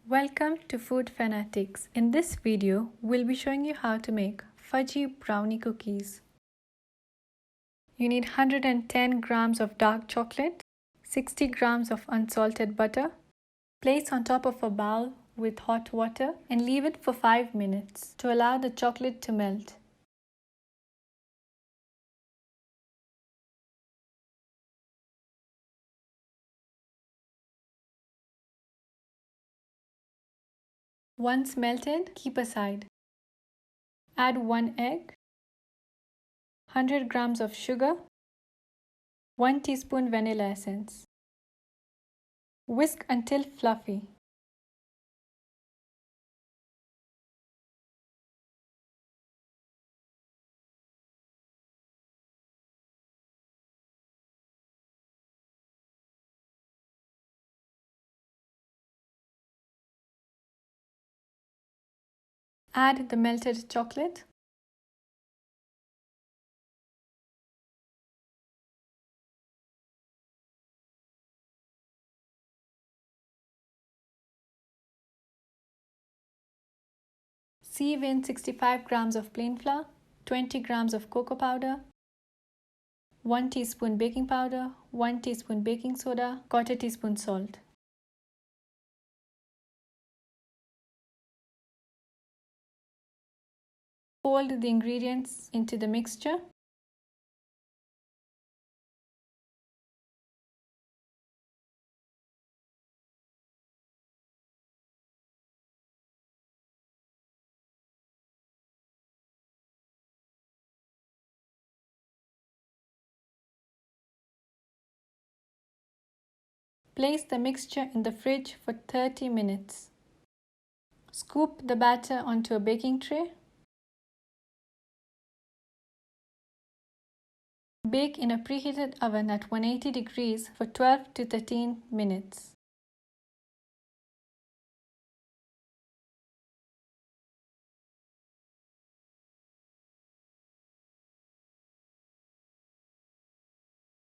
Welcome to Food Fanatix. In this video, we'll be showing you how to make fudgy brownie cookies. You need 110 grams of dark chocolate, 60 grams of unsalted butter. Place on top of a bowl with hot water and leave it for 5 minutes to allow the chocolate to melt. Once melted, keep aside. Add 1 egg, 100 grams of sugar, 1 teaspoon vanilla essence. Whisk until fluffy. Add the melted chocolate. Sieve in 65 grams of plain flour, 20 grams of cocoa powder, 1 teaspoon baking powder, 1 teaspoon baking soda, 1/4 teaspoon salt. Fold the ingredients into the mixture. Place the mixture in the fridge for 30 minutes. Scoop the batter onto a baking tray. Bake in a preheated oven at 180 degrees for 12 to 13 minutes.